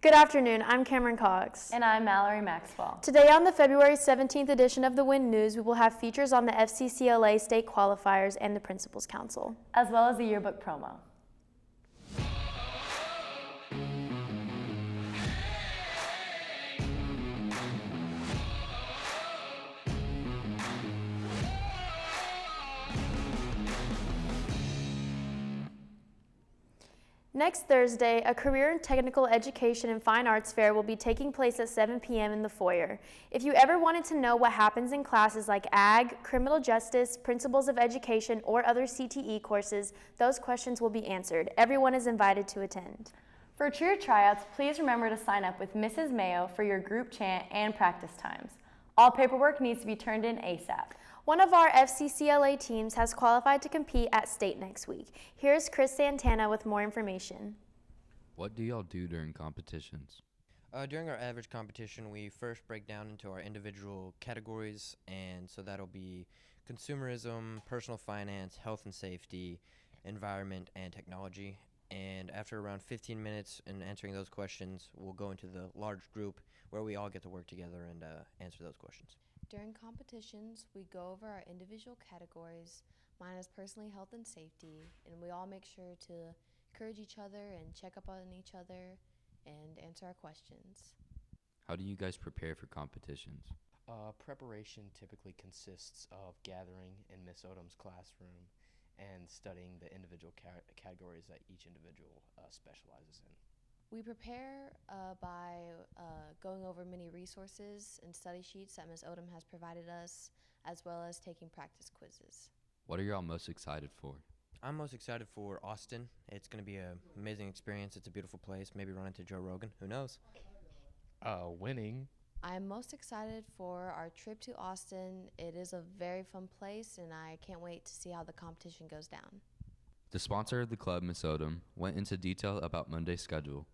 Good afternoon, I'm Cameron Cox. And I'm Mallory Maxwell. Today on the February 17th edition of the Wind News, we will have features on the FCCLA state qualifiers and the Principals Council, as well as the yearbook promo. Next Thursday, a career and technical education and fine arts fair will be taking place at 7 p.m. in the foyer. If you ever wanted to know what happens in classes like ag, criminal justice, principles of education, or other CTE courses, those questions will be answered. Everyone is invited to attend. For cheer tryouts, please remember to sign up with Mrs. Mayo for your group chant and practice times. All paperwork needs to be turned in ASAP. One of our FCCLA teams has qualified to compete at state next week. Here's Chris Santana with more information. What do y'all do during competitions? During our average competition, we first break down into our individual categories, and so that'll be consumerism, personal finance, health and safety, environment, and technology. And after around 15 minutes in answering those questions, we'll go into the large group where we all get to work together and answer those questions. During competitions, we go over our individual categories. Mine is personally health and safety, and we all make sure to encourage each other and check up on each other and answer our questions. How do you guys prepare for competitions? Preparation typically consists of gathering in Miss Odom's classroom and studying the individual categories that each individual specializes in. We prepare by going over many resources and study sheets that Ms. Odom has provided us, as well as taking practice quizzes. What are y'all most excited for? I'm most excited for Austin. It's going to be an amazing experience. It's a beautiful place. Maybe run into Joe Rogan. Who knows? Winning. I'm most excited for our trip to Austin. It is a very fun place, and I can't wait to see how the competition goes down. The sponsor of the club, Miss Odom, went into detail about Monday's schedule.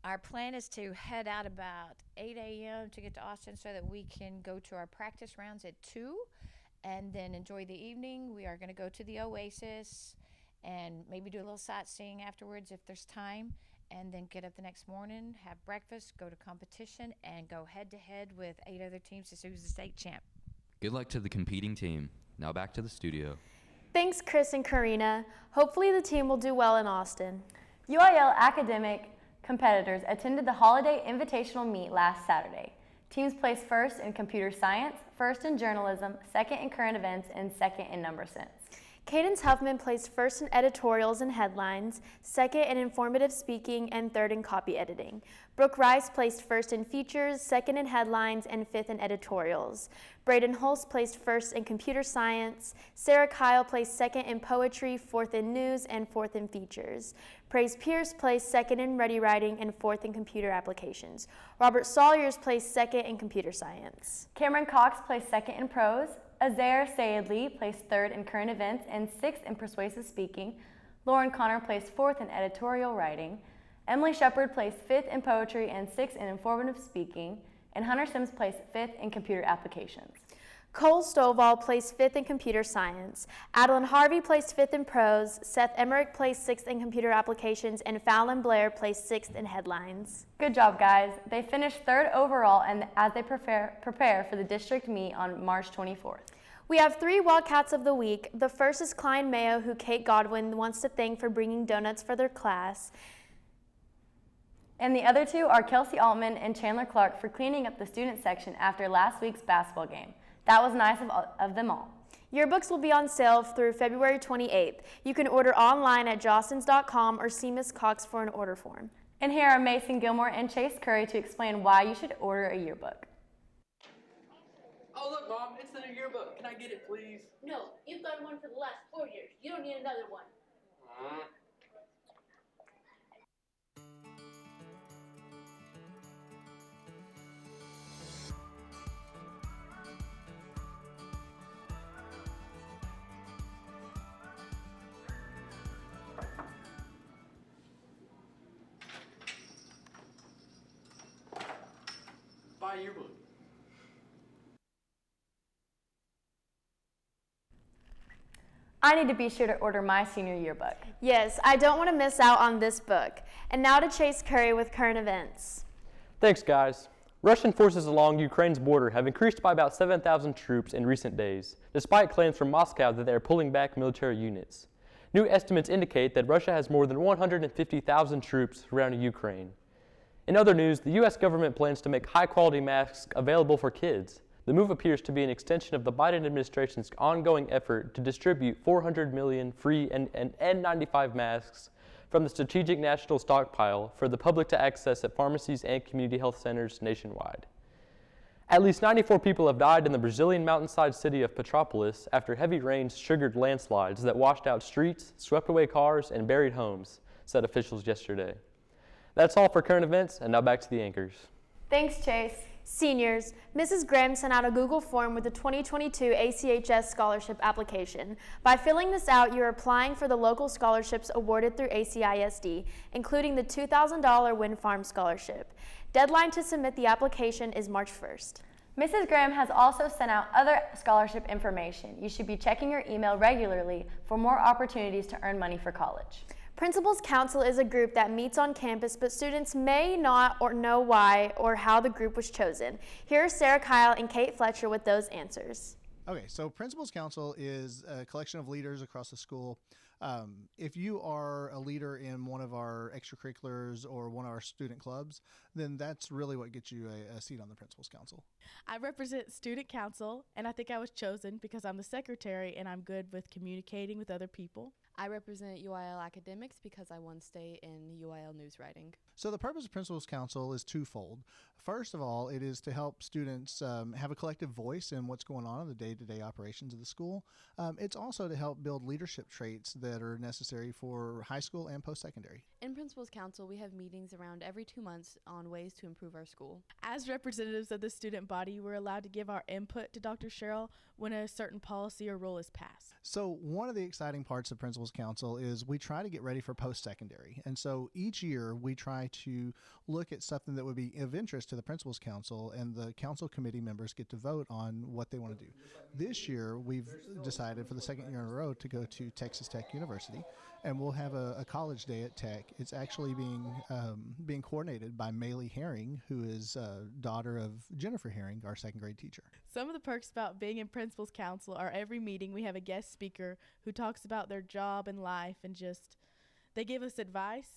Our plan is to head out about 8 a.m. to get to Austin so that we can go to our practice rounds at 2 and then enjoy the evening. We are going to go to the Oasis and maybe do a little sightseeing afterwards if there's time, and then get up the next morning, have breakfast, go to competition, and go head-to-head with 8 other teams to see who's the state champ. Good luck to the competing team. Now back to the studio. Thanks, Chris and Karina. Hopefully the team will do well in Austin. UIL academic competitors attended the Holiday Invitational Meet last Saturday. Teams placed first in computer science, first in journalism, second in current events, and second in number sense. Cadence Huffman placed first in editorials and headlines, second in informative speaking, and third in copy editing. Brooke Rice placed first in features, second in headlines, and fifth in editorials. Braden Hulse placed first in computer science. Sarah Kyle placed second in poetry, fourth in news, and fourth in features. Praise Pierce placed second in ready writing and fourth in computer applications. Robert Sawyers placed second in computer science. Cameron Cox placed second in prose. Azair Sayedli placed third in current events and sixth in persuasive speaking. Lauren Connor placed fourth in editorial writing. Emily Shepard placed fifth in poetry and sixth in informative speaking. And Hunter Sims placed fifth in computer applications. Cole Stovall placed fifth in computer science. Adeline Harvey placed fifth in prose. Seth Emmerich placed sixth in computer applications, and Fallon Blair placed sixth in headlines. Good job, guys. They finished third overall and as they prepare for the district meet on March 24th. We have 3 Wildcats of the week. The first is Klein Mayo, who Kate Godwin wants to thank for bringing donuts for their class. And the other 2 are Kelsey Altman and Chandler Clark for cleaning up the student section after last week's basketball game. That was nice of them all. Yearbooks will be on sale through February 28th. You can order online at jostens.com or see Ms. Cox for an order form. And here are Mason Gilmore and Chase Curry to explain why you should order a yearbook. Oh, look, Mom, it's the new yearbook. Can I get it, please? No, you've got one for the last 4 years. You don't need another one. Buy a yearbook. I need to be sure to order my senior yearbook. Yes, I don't want to miss out on this book. And now to Chase Curry with current events. Thanks, guys. Russian forces along Ukraine's border have increased by about 7,000 troops in recent days, despite claims from Moscow that they are pulling back military units. New estimates indicate that Russia has more than 150,000 troops surrounding Ukraine. In other news, the U.S. government plans to make high-quality masks available for kids. The move appears to be an extension of the Biden administration's ongoing effort to distribute 400 million free N95 masks from the Strategic National Stockpile for the public to access at pharmacies and community health centers nationwide. At least 94 people have died in the Brazilian mountainside city of Petrópolis after heavy rains triggered landslides that washed out streets, swept away cars, and buried homes, said officials yesterday. That's all for current events, and now back to the anchors. Thanks, Chase. Seniors, Mrs. Graham sent out a Google form with the 2022 ACHS scholarship application. By filling this out, you're applying for the local scholarships awarded through ACISD, including the $2,000 Wind Farm Scholarship. Deadline to submit the application is March 1st. Mrs. Graham has also sent out other scholarship information. You should be checking your email regularly for more opportunities to earn money for college. Principals Council is a group that meets on campus, but students may not or know why or how the group was chosen. Here are Sarah Kyle and Kate Fletcher with those answers. Okay, so Principals Council is a collection of leaders across the school. If you are a leader in one of our extracurriculars or one of our student clubs, then that's really what gets you a seat on the Principals Council. I represent Student Council, and I think I was chosen because I'm the secretary and I'm good with communicating with other people. I represent UIL Academics because I won state in UIL News Writing. So the purpose of Principals Council is twofold. First of all, it is to help students have a collective voice in what's going on in the day-to-day operations of the school. It's also to help build leadership traits that are necessary for high school and post-secondary. In Principals Council, we have meetings around every 2 months on ways to improve our school. As representatives of the student body, we're allowed to give our input to Dr. Sherrill when a certain policy or rule is passed. So one of the exciting parts of Principals Council is we try to get ready for post-secondary. And so each year we try to look at something that would be of interest to the Principals Council, and the council committee members get to vote on what they want to do. This year we've decided for the second year in a row to go to Texas Tech University, and we'll have a college day at Tech. It's actually being coordinated by Maylee Herring, who is daughter of Jennifer Herring, our second grade teacher. Some of the perks about being in Principals Council are every meeting we have a guest speaker who talks about their job and life, and they give us advice,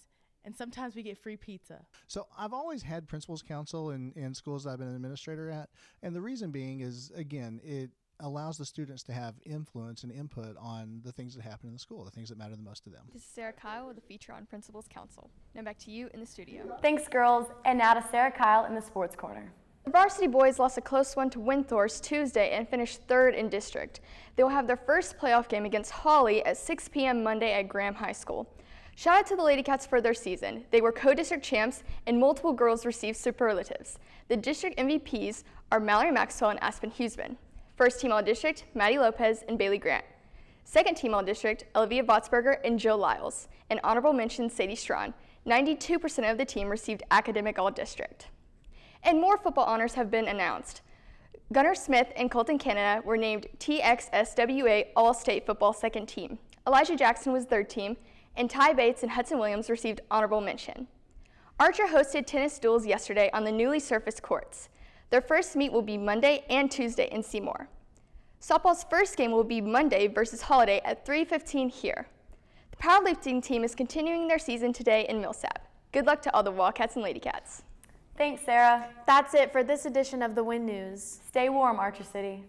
and sometimes we get free pizza. So I've always had Principals Council in schools that I've been an administrator at, and the reason being is, again, it allows the students to have influence and input on the things that happen in the school, the things that matter the most to them. This is Sarah Kyle with a feature on Principals Council. Now back to you in the studio. Thanks, girls. And now to Sarah Kyle in the Sports Corner. The varsity boys lost a close one to Windthorst Tuesday and finished third in district. They will have their first playoff game against Hawley at 6 p.m. Monday at Graham High School. Shout out to the Lady Cats for their season. They were co-district champs and multiple girls received superlatives. The district MVPs are Mallory Maxwell and Aspen Huseman. First team all-district, Maddie Lopez and Bailey Grant. Second team all-district, Olivia Botsberger and Jill Lyles. And honorable mention, Sadie Strawn. 92% of the team received academic all-district. And more football honors have been announced. Gunnar Smith and Colton Canada were named TXSWA All-State Football second team. Elijah Jackson was third team, and Ty Bates and Hudson Williams received honorable mention. Archer hosted tennis duels yesterday on the newly surfaced courts. Their first meet will be Monday and Tuesday in Seymour. Softball's first game will be Monday versus Holiday at 3:15 here. The powerlifting team is continuing their season today in Millsap. Good luck to all the Wildcats and Lady Cats. Thanks, Sarah. That's it for this edition of the Wind News. Stay warm, Archer City.